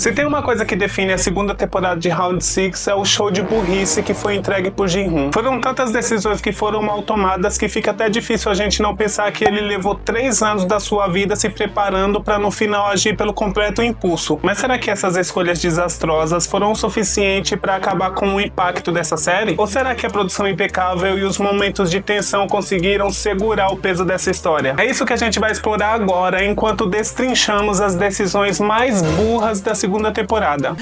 Se tem uma coisa que define a segunda temporada de Round 6 é o show de burrice que foi entregue por Ji-hoon. Foram tantas decisões que foram mal tomadas que fica até difícil a gente não pensar que ele levou 3 anos da sua vida se preparando para no final agir pelo completo impulso. Mas será que essas escolhas desastrosas foram o suficiente para acabar com o impacto dessa série? Ou será que a produção impecável e os momentos de tensão conseguiram segurar o peso dessa história? É isso que a gente vai explorar agora, enquanto destrinchamos as decisões mais burras da segunda temporada.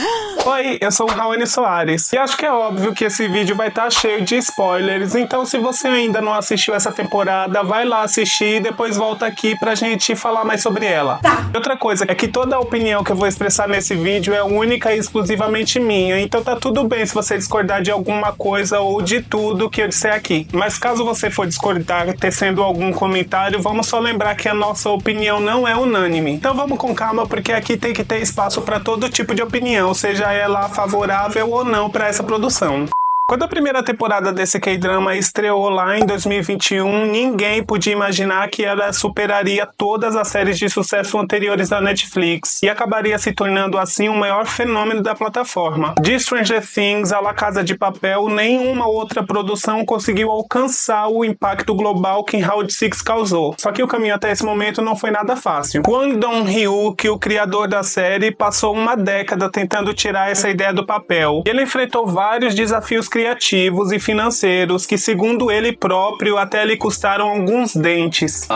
Oi, eu sou o Raoni Soares e acho que é óbvio que esse vídeo vai estar cheio de spoilers, então se você ainda não assistiu essa temporada, vai lá assistir e depois volta aqui pra gente falar mais sobre ela. Tá. Outra coisa é que toda a opinião que eu vou expressar nesse vídeo é única e exclusivamente minha, então tá tudo bem se você discordar de alguma coisa ou de tudo que eu disser aqui. Mas caso você for discordar tecendo algum comentário, vamos só lembrar que a nossa opinião não é unânime. Então vamos com calma, porque aqui tem que ter espaço para todo tipo de opinião, seja ela favorável ou não para essa produção. Quando a primeira temporada desse K-drama estreou lá em 2021, ninguém podia imaginar que ela superaria todas as séries de sucesso anteriores da Netflix e acabaria se tornando assim o maior fenômeno da plataforma. De Stranger Things a La Casa de Papel, nenhuma outra produção conseguiu alcançar o impacto global que Round 6 causou. Só que o caminho até esse momento não foi nada fácil. Kwang Dong-hyuk, o criador da série, passou uma década tentando tirar essa ideia do papel. E ele enfrentou vários desafios criativos e financeiros que, segundo ele próprio, até lhe custaram alguns dentes.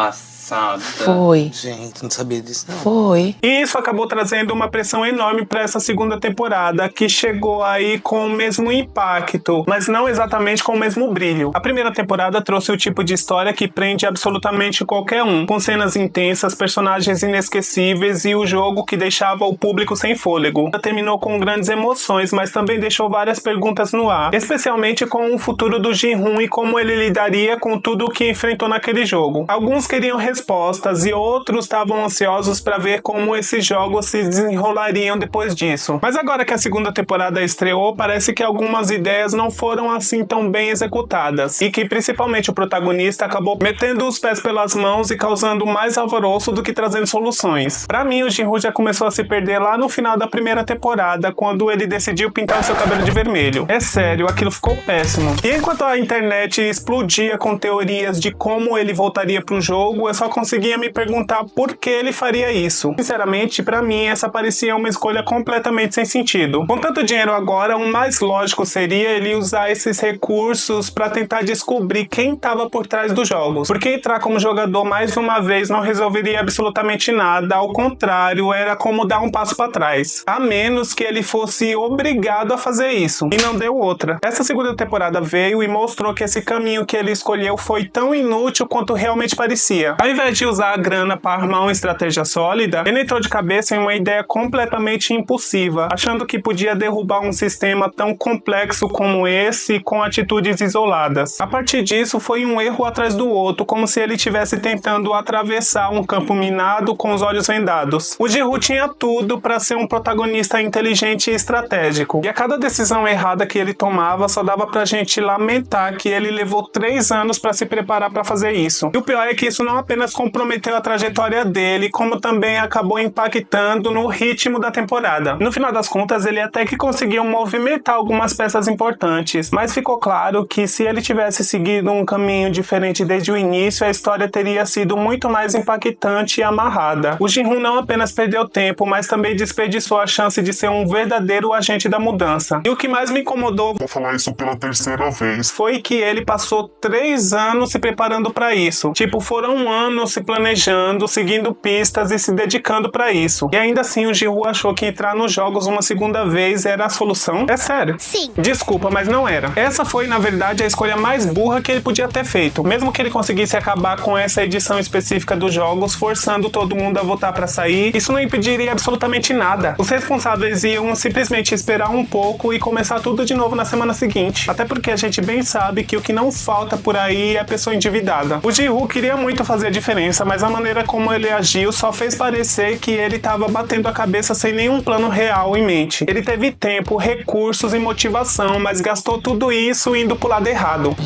Foi. Gente, não sabia disso não. Foi. E isso acabou trazendo uma pressão enorme para essa segunda temporada, que chegou aí com o mesmo impacto, mas não exatamente com o mesmo brilho. A primeira temporada trouxe o tipo de história que prende absolutamente qualquer um, com cenas intensas, personagens inesquecíveis e o jogo que deixava o público sem fôlego. Ela terminou com grandes emoções, mas também deixou várias perguntas no ar, especialmente com o futuro do Ji-hoon e como ele lidaria com tudo o que enfrentou naquele jogo. Alguns queriam respostas e outros estavam ansiosos para ver como esses jogos se desenrolariam depois disso. Mas agora que a segunda temporada estreou, parece que algumas ideias não foram assim tão bem executadas e que principalmente o protagonista acabou metendo os pés pelas mãos e causando mais alvoroço do que trazendo soluções. Para mim, o Ji-hoon já começou a se perder lá no final da primeira temporada, quando ele decidiu pintar o seu cabelo de vermelho. É sério, aquilo ficou péssimo. E enquanto a internet explodia com teorias de como ele voltaria pro jogo, eu só conseguia me perguntar por que ele faria isso. Sinceramente, pra mim, essa parecia uma escolha completamente sem sentido. Com tanto dinheiro agora, o mais lógico seria ele usar esses recursos pra tentar descobrir quem estava por trás dos jogos. Porque entrar como jogador mais uma vez não resolveria absolutamente nada, ao contrário, era como dar um passo pra trás. A menos que ele fosse obrigado a fazer isso. E não deu outra. Essa segunda temporada veio e mostrou que esse caminho que ele escolheu foi tão inútil quanto realmente parecia. Ao invés de usar a grana para armar uma estratégia sólida, ele entrou de cabeça em uma ideia completamente impulsiva, achando que podia derrubar um sistema tão complexo como esse com atitudes isoladas. A partir disso, foi um erro atrás do outro, como se ele estivesse tentando atravessar um campo minado com os olhos vendados. O Ji-hoon tinha tudo para ser um protagonista inteligente e estratégico, e a cada decisão errada que ele tomava só dava pra gente lamentar que ele levou 3 anos para se preparar para fazer isso. E o pior é que isso não apenas comprometeu a trajetória dele, como também acabou impactando no ritmo da temporada. No final das contas, ele até que conseguiu movimentar algumas peças importantes, mas ficou claro que se ele tivesse seguido um caminho diferente desde o início, a história teria sido muito mais impactante e amarrada. O Ji-hoon não apenas perdeu tempo, mas também desperdiçou a chance de ser um verdadeiro agente da mudança. E o que mais me incomodou, Vou falar isso pela terceira vez, foi que ele passou 3 anos se preparando para isso. Tipo, foram anos se planejando, seguindo pistas e se dedicando para isso. E ainda assim o Ji-hoon achou que entrar nos jogos uma segunda vez era a solução? É sério. Sim. Desculpa, mas não era. Essa foi, na verdade, a escolha mais burra que ele podia ter feito. Mesmo que ele conseguisse acabar com essa edição específica dos jogos, forçando todo mundo a votar para sair, isso não impediria absolutamente nada. Os responsáveis iam simplesmente esperar um pouco e começar tudo de novo na semana seguinte. Até porque a gente bem sabe que o que não falta por aí é a pessoa endividada. O Ji-hoon queria muito fazer a diferença, mas a maneira como ele agiu só fez parecer que ele estava batendo a cabeça sem nenhum plano real em mente. Ele teve tempo, recursos e motivação, mas gastou tudo isso indo pro lado errado.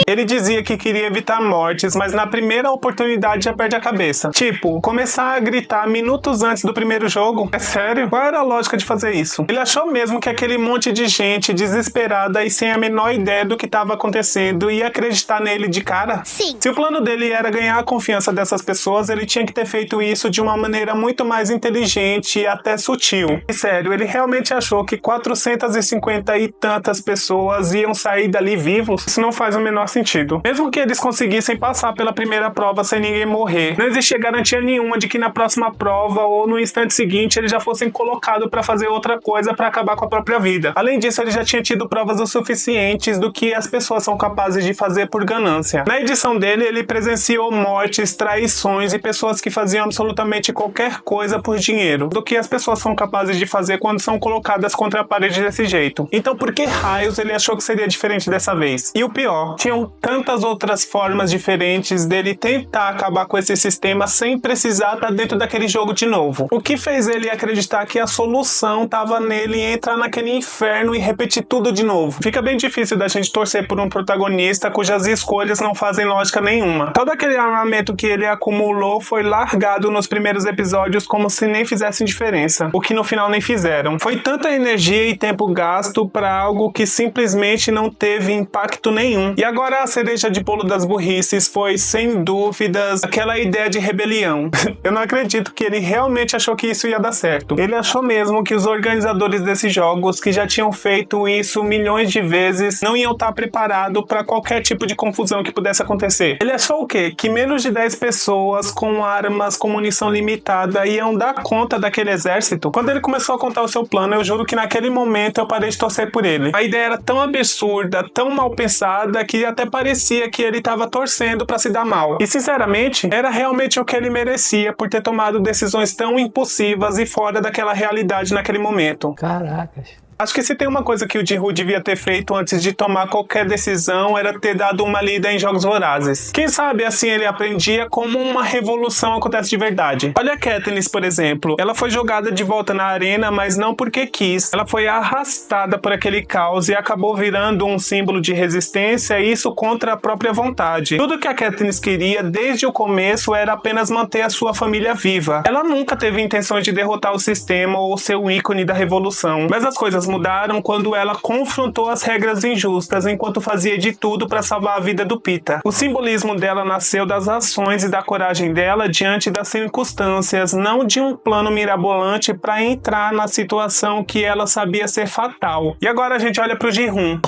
Ele dizia que queria evitar mortes, mas na primeira oportunidade já perde a cabeça. Tipo, começar a gritar minutos antes do primeiro jogo? É sério? Qual era a lógica de fazer isso? Ele achou mesmo que aquele monte de gente desesperada e sem a menor ideia do que estava acontecendo ia acreditar nele de cara? Sim. Se o plano dele era ganhar a confiança dessas pessoas, ele tinha que ter feito isso de uma maneira muito mais inteligente e até sutil. E sério, ele realmente achou que 450 e tantas pessoas iam sair dali vivos? Isso não faz o menor sentido. Mesmo que eles conseguissem passar pela primeira prova sem ninguém morrer, não existia garantia nenhuma de que na próxima prova ou no instante seguinte eles já fossem colocados para fazer outra coisa para acabar com a própria vida. Além disso, ele já tinha tido provas o suficientes do que as pessoas são capazes de fazer por ganância. Na edição dele, ele presenciou mortes, traições e pessoas que faziam absolutamente qualquer coisa por dinheiro, do que as pessoas são capazes de fazer quando são colocadas contra a parede desse jeito. Então, por que raios ele achou que seria diferente dessa vez? E o pior, tinham tantas outras formas diferentes dele tentar acabar com esse sistema sem precisar estar dentro daquele jogo de novo. O que fez ele acreditar que a solução estava nele entrar naquele inferno e repetir tudo de novo? Fica bem difícil da gente torcer por um protagonista cujas escolhas não fazem lógica nenhuma. Todo aquele armamento que ele acumulou foi largado nos primeiros episódios como se nem fizessem diferença, o que no final nem fizeram. Foi tanta energia e tempo gasto para algo que simplesmente não teve impacto nenhum. E agora a cereja de bolo das burrices foi, sem dúvidas, aquela ideia de rebelião. Eu não acredito que ele realmente achou que isso ia dar certo. Ele achou mesmo que os organizadores desses jogos, que já tinham feito isso milhões de vezes, não iam estar preparados para qualquer tipo de confusão que pudesse acontecer. Ele achou o quê? Que menos de 10 pessoas com armas, com munição limitada iam dar conta daquele exército? Quando ele começou a contar o seu plano, eu juro que naquele momento eu parei de torcer por ele. A ideia era tão absurda, tão mal pensada, que até parecia que ele estava torcendo para se dar mal. E sinceramente, era realmente o que ele merecia por ter tomado decisões tão impulsivas e fora daquela realidade naquele momento. Caracas. Acho que se tem uma coisa que o Ji-Hoon devia ter feito antes de tomar qualquer decisão era ter dado uma lida em Jogos Vorazes. Quem sabe assim ele aprendia como uma revolução acontece de verdade. Olha a Katniss, por exemplo. Ela foi jogada de volta na arena, mas não porque quis. Ela foi arrastada por aquele caos e acabou virando um símbolo de resistência, e isso contra a própria vontade. Tudo que a Katniss queria desde o começo era apenas manter a sua família viva. Ela nunca teve intenções de derrotar o sistema ou ser o ícone da revolução. Mas as coisas mudaram quando ela confrontou as regras injustas enquanto fazia de tudo para salvar a vida do Peeta. O simbolismo dela nasceu das ações e da coragem dela diante das circunstâncias, não de um plano mirabolante para entrar na situação que ela sabia ser fatal. E agora a gente olha pro Ji-Hoon.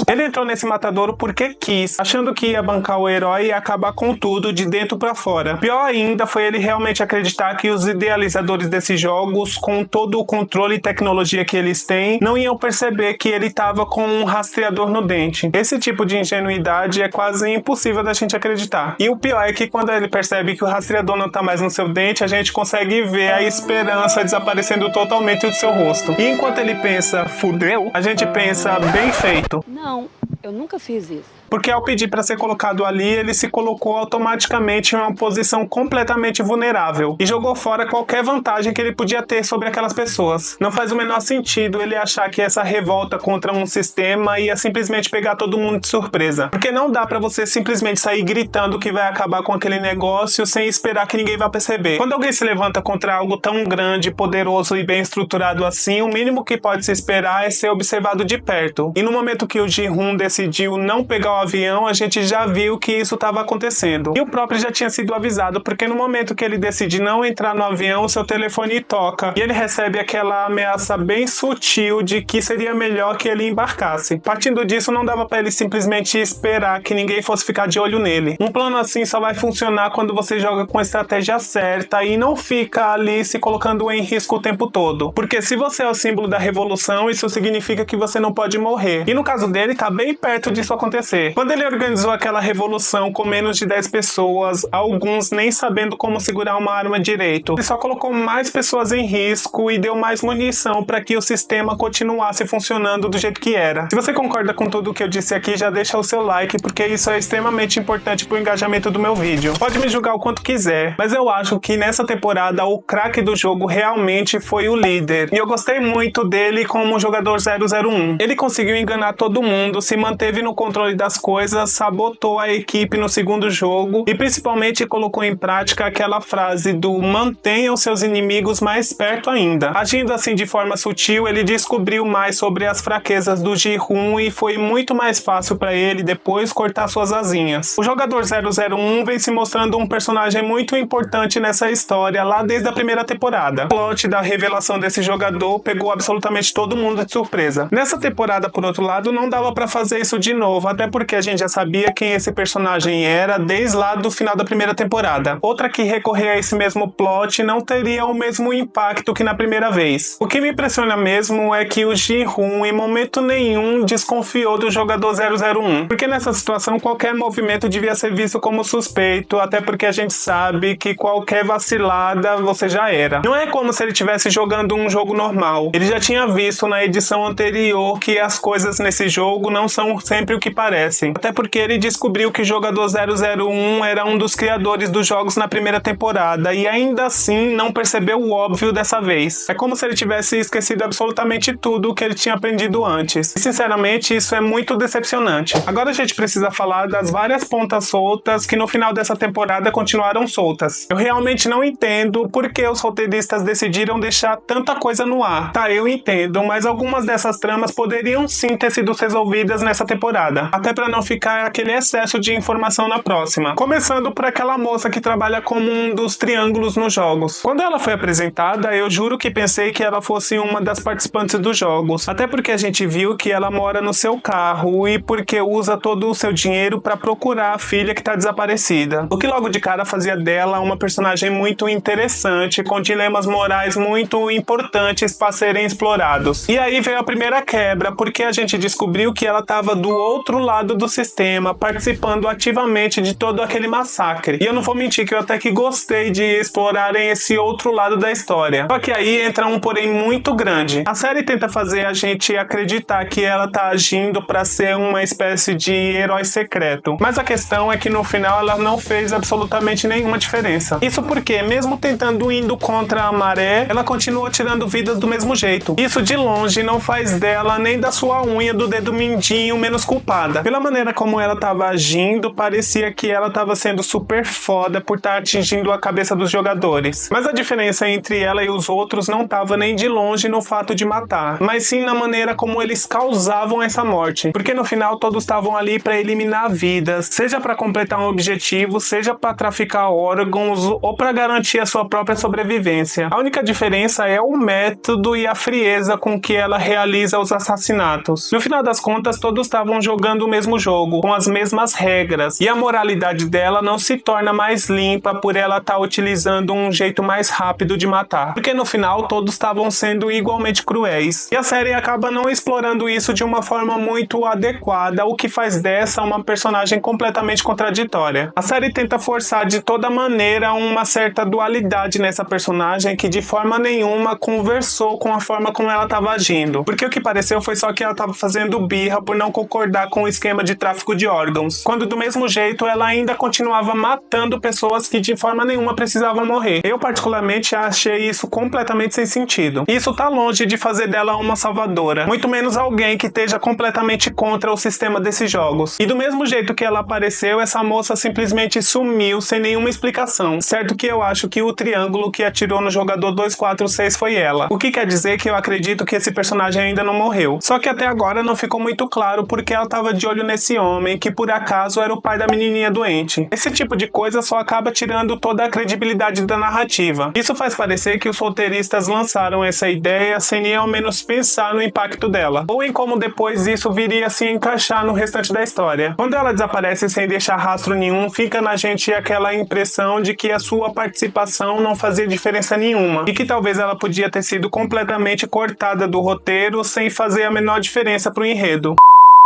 Ele entrou nesse matadouro porque quis, achando que ia bancar o herói e acabar com tudo de dentro para fora. Pior ainda foi ele realmente acreditar que os idealizadores desses jogos, com todo o controle e tecnologia que eles têm, não iam perceber que ele estava com um rastreador no dente. Esse tipo de ingenuidade é quase impossível da gente acreditar. E o pior é que quando ele percebe que o rastreador não tá mais no seu dente, a gente consegue ver a esperança desaparecendo totalmente do seu rosto. E enquanto ele pensa, fudeu, a gente pensa, bem feito. Não, eu nunca fiz isso. Porque ao pedir para ser colocado ali, ele se colocou automaticamente em uma posição completamente vulnerável e jogou fora qualquer vantagem que ele podia ter sobre aquelas pessoas. Não faz o menor sentido ele achar que essa revolta contra um sistema ia simplesmente pegar todo mundo de surpresa. Porque não dá para você simplesmente sair gritando que vai acabar com aquele negócio sem esperar que ninguém vá perceber. Quando alguém se levanta contra algo tão grande, poderoso e bem estruturado assim, o mínimo que pode se esperar é ser observado de perto. E no momento que o Ji-Hoon decidiu não pegar o avião, a gente já viu que isso estava acontecendo. E o próprio já tinha sido avisado, porque no momento que ele decide não entrar no avião, seu telefone toca. E ele recebe aquela ameaça bem sutil de que seria melhor que ele embarcasse. Partindo disso, não dava para ele simplesmente esperar que ninguém fosse ficar de olho nele. Um plano assim só vai funcionar quando você joga com a estratégia certa e não fica ali se colocando em risco o tempo todo. Porque se você é o símbolo da revolução, isso significa que você não pode morrer. E no caso dele, tá bem perto disso acontecer. Quando ele organizou aquela revolução com menos de 10 pessoas, alguns nem sabendo como segurar uma arma direito, ele só colocou mais pessoas em risco e deu mais munição para que o sistema continuasse funcionando do jeito que era. Se você concorda com tudo o que eu disse aqui, já deixa o seu like, porque isso é extremamente importante pro engajamento do meu vídeo. Pode me julgar o quanto quiser, mas eu acho que nessa temporada o craque do jogo realmente foi o líder. E eu gostei muito dele como jogador 001. Ele conseguiu enganar todo mundo, se manteve no controle das coisas, sabotou a equipe no segundo jogo e principalmente colocou em prática aquela frase do mantenham seus inimigos mais perto ainda. Agindo assim de forma sutil, ele descobriu mais sobre as fraquezas do Ji-hoon e foi muito mais fácil para ele depois cortar suas asinhas. O jogador 001 vem se mostrando um personagem muito importante nessa história lá desde a primeira temporada. O plot da revelação desse jogador pegou absolutamente todo mundo de surpresa. Nessa temporada, por outro lado, não dava pra fazer isso de novo, até porque a gente já sabia quem esse personagem era desde lá do final da primeira temporada. Outra que recorrer a esse mesmo plot não teria o mesmo impacto que na primeira vez. O que me impressiona mesmo é que o Ji-hoon em momento nenhum desconfiou do jogador 001, porque nessa situação qualquer movimento devia ser visto como suspeito, até porque a gente sabe que qualquer vacilada você já era. Não é como se ele estivesse jogando um jogo normal. Ele já tinha visto na edição anterior que as coisas nesse jogo não são sempre o que parecem. Até porque ele descobriu que o jogador 001 era um dos criadores dos jogos na primeira temporada e ainda assim não percebeu o óbvio dessa vez. É como se ele tivesse esquecido absolutamente tudo o que ele tinha aprendido antes. E sinceramente isso é muito decepcionante. Agora a gente precisa falar das várias pontas soltas que no final dessa temporada continuaram soltas. Eu realmente não entendo por que os roteiristas decidiram deixar tanta coisa no ar. Tá, eu entendo, mas algumas dessas tramas poderiam sim ter sido resolvidas nessa temporada, até pra não ficar aquele excesso de informação na próxima. Começando por aquela moça que trabalha como um dos triângulos nos jogos. Quando ela foi apresentada, eu juro que pensei que ela fosse uma das participantes dos jogos, até porque a gente viu que ela mora no seu carro e porque usa todo o seu dinheiro pra procurar a filha que tá desaparecida. O que logo de cara fazia dela uma personagem muito interessante, com dilemas morais muito importantes para serem explorados. E aí veio a primeira quebra, porque a gente descobriu que ela estava do outro lado do sistema, participando ativamente de todo aquele massacre. E eu não vou mentir que eu até que gostei de explorarem esse outro lado da história. Só que aí entra um porém muito grande. A série tenta fazer a gente acreditar que ela tá agindo para ser uma espécie de herói secreto. Mas a questão é que no final ela não fez absolutamente nenhuma diferença. Isso porque, mesmo tentando indo contra a maré, ela continua tirando vidas do mesmo jeito. Isso de longe não faz dela nem da sua unha do dedo mindinho menos culpada. Pela maneira como ela tava agindo, parecia que ela tava sendo super foda por estar atingindo a cabeça dos jogadores. Mas a diferença entre ela e os outros não tava nem de longe no fato de matar, mas sim na maneira como eles causavam essa morte. Porque no final todos estavam ali para eliminar vidas, seja para completar um objetivo, seja para traficar órgãos ou para garantir a sua própria sobrevivência. A única diferença é o método e a frieza com que ela realiza os assassinatos. No final das contas, todos estavam jogando o mesmo jogo, com as mesmas regras, e a moralidade dela não se torna mais limpa por ela estar utilizando um jeito mais rápido de matar. Porque no final, todos estavam sendo igualmente cruéis. E a série acaba não explorando isso de uma forma muito adequada, o que faz dessa uma personagem completamente contraditória. A série tenta forçar de toda maneira uma certa dualidade nessa personagem que de forma nenhuma conversou com a forma como ela estava agindo. Porque o que pareceu foi só que ela estava fazendo birra por não concordar com o esquema de tráfico de órgãos, quando do mesmo jeito ela ainda continuava matando pessoas que de forma nenhuma precisavam morrer. Eu particularmente achei isso completamente sem sentido. Isso tá longe de fazer dela uma salvadora, muito menos alguém que esteja completamente contra o sistema desses jogos. E do mesmo jeito que ela apareceu, essa moça simplesmente sumiu sem nenhuma explicação. Certo que eu acho que o triângulo que atirou no jogador 246 foi ela. O que quer dizer que eu acredito que esse personagem ainda não morreu. Só que até agora não ficou muito claro porque ela tava de olho nesse homem, que por acaso era o pai da menininha doente. Esse tipo de coisa só acaba tirando toda a credibilidade da narrativa. Isso faz parecer que os roteiristas lançaram essa ideia sem nem ao menos pensar no impacto dela, ou em como depois isso viria a se encaixar no restante da história. Quando ela desaparece sem deixar rastro nenhum, fica na gente aquela impressão de que a sua participação não fazia diferença nenhuma, e que talvez ela podia ter sido completamente cortada do roteiro sem fazer a menor diferença pro enredo.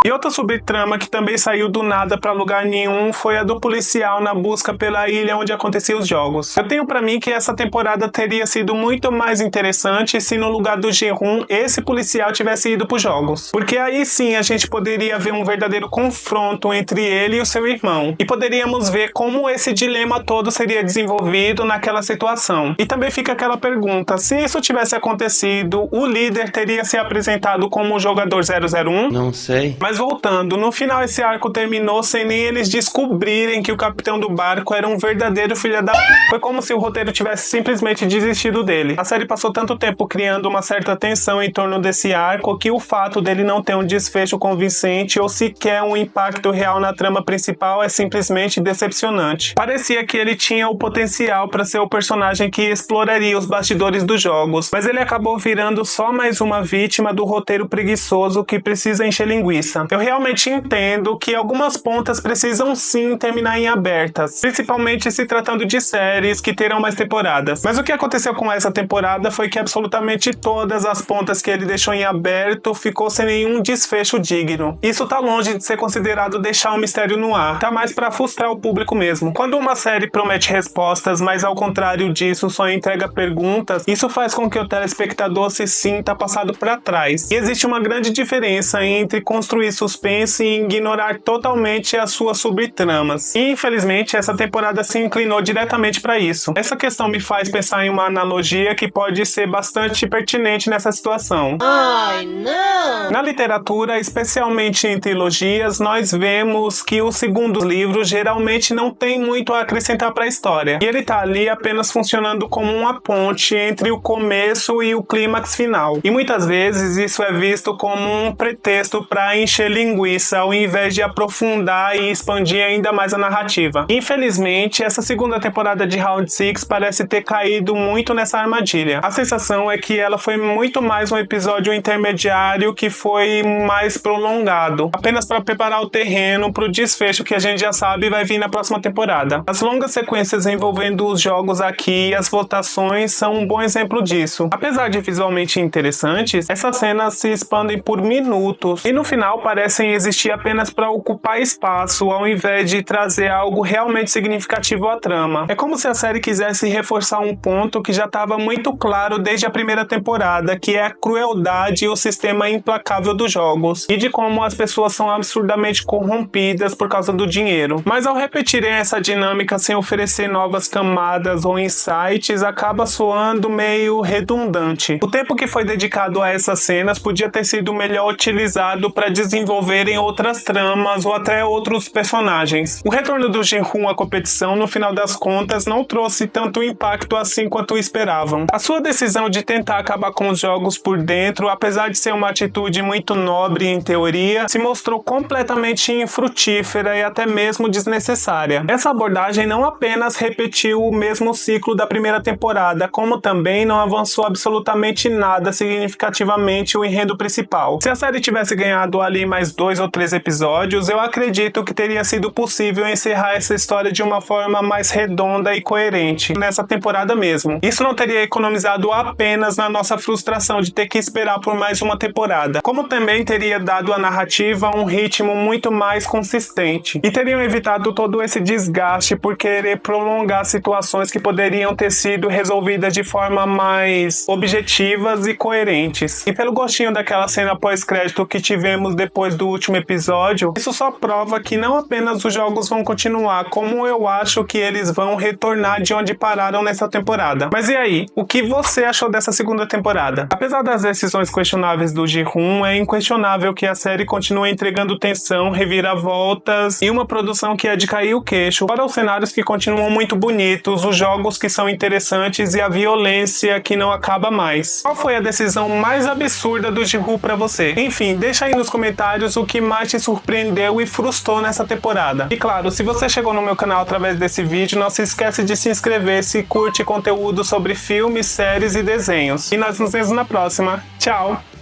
E outra subtrama que também saiu do nada pra lugar nenhum foi a do policial na busca pela ilha onde aconteciam os jogos. Eu tenho pra mim que essa temporada teria sido muito mais interessante se no lugar do Ji-hoon esse policial tivesse ido pros jogos. Porque aí sim a gente poderia ver um verdadeiro confronto entre ele e o seu irmão. E poderíamos ver como esse dilema todo seria desenvolvido naquela situação. E também fica aquela pergunta, se isso tivesse acontecido, o líder teria se apresentado como o jogador 001? Não sei. Mas Mas voltando, no final esse arco terminou sem nem eles descobrirem que o capitão do barco era um verdadeiro filho da... Foi como se o roteiro tivesse simplesmente desistido dele. A série passou tanto tempo criando uma certa tensão em torno desse arco que o fato dele não ter um desfecho convincente ou sequer um impacto real na trama principal é simplesmente decepcionante. Parecia que ele tinha o potencial para ser o personagem que exploraria os bastidores dos jogos, mas ele acabou virando só mais uma vítima do roteiro preguiçoso que precisa encher linguiça. Eu realmente entendo que algumas pontas precisam sim terminar em abertas, principalmente se tratando de séries que terão mais temporadas. Mas o que aconteceu com essa temporada foi que absolutamente todas as pontas que ele deixou em aberto ficou sem nenhum desfecho digno. Isso tá longe de ser considerado deixar um mistério no ar, tá mais pra frustrar o público mesmo. Quando uma série promete respostas, mas ao contrário disso só entrega perguntas, isso faz com que o telespectador se sinta passado pra trás. E existe uma grande diferença entre construir suspense e ignorar totalmente as suas subtramas. E infelizmente essa temporada se inclinou diretamente pra isso. Essa questão me faz pensar em uma analogia que pode ser bastante pertinente nessa situação. Ai, não! Na literatura, especialmente em trilogias, nós vemos que o segundo livro geralmente não tem muito a acrescentar para a história. E ele tá ali apenas funcionando como uma ponte entre o começo e o clímax final. E muitas vezes isso é visto como um pretexto para encher linguiça, ao invés de aprofundar e expandir ainda mais a narrativa. Infelizmente, essa segunda temporada de Round 6 parece ter caído muito nessa armadilha. A sensação é que ela foi muito mais um episódio intermediário que foi mais prolongado, apenas para preparar o terreno para o desfecho que a gente já sabe vai vir na próxima temporada. As longas sequências envolvendo os jogos aqui e as votações são um bom exemplo disso. Apesar de visualmente interessantes, essas cenas se expandem por minutos e no final parecem existir apenas para ocupar espaço, ao invés de trazer algo realmente significativo à trama. É como se a série quisesse reforçar um ponto que já estava muito claro desde a primeira temporada, que é a crueldade e o sistema implacável dos jogos, e de como as pessoas são absurdamente corrompidas por causa do dinheiro. Mas ao repetirem essa dinâmica sem oferecer novas camadas ou insights, acaba soando meio redundante. O tempo que foi dedicado a essas cenas podia ter sido melhor utilizado para desenvolverem outras tramas ou até outros personagens. O retorno do Ji-hoon à competição, no final das contas, não trouxe tanto impacto assim quanto esperavam. A sua decisão de tentar acabar com os jogos por dentro, apesar de ser uma atitude muito nobre em teoria, se mostrou completamente infrutífera e até mesmo desnecessária. Essa abordagem não apenas repetiu o mesmo ciclo da primeira temporada, como também não avançou absolutamente nada significativamente o enredo principal. Se a série tivesse ganhado ali mais 2 ou 3 episódios, eu acredito que teria sido possível encerrar essa história de uma forma mais redonda e coerente, nessa temporada mesmo. Isso não teria economizado apenas na nossa frustração de ter que esperar por mais uma temporada, como também teria dado à narrativa um ritmo muito mais consistente, e teriam evitado todo esse desgaste por querer prolongar situações que poderiam ter sido resolvidas de forma mais objetivas e coerentes. E pelo gostinho daquela cena pós-crédito que tivemos depois do último episódio, isso só prova que não apenas os jogos vão continuar, como eu acho que eles vão retornar de onde pararam nessa temporada. Mas e aí? O que você achou dessa segunda temporada? Apesar das decisões questionáveis do Ji-hoon, é inquestionável que a série continua entregando tensão, reviravoltas e uma produção que é de cair o queixo, fora os cenários que continuam muito bonitos, os jogos que são interessantes e a violência que não acaba mais. Qual foi a decisão mais absurda do Ji-hoon pra você? Enfim, deixa aí nos comentários o que mais te surpreendeu e frustrou nessa temporada. E claro, se você chegou no meu canal através desse vídeo, não se esquece de se inscrever se curte conteúdo sobre filmes, séries e desenhos. E nós nos vemos na próxima. Tchau!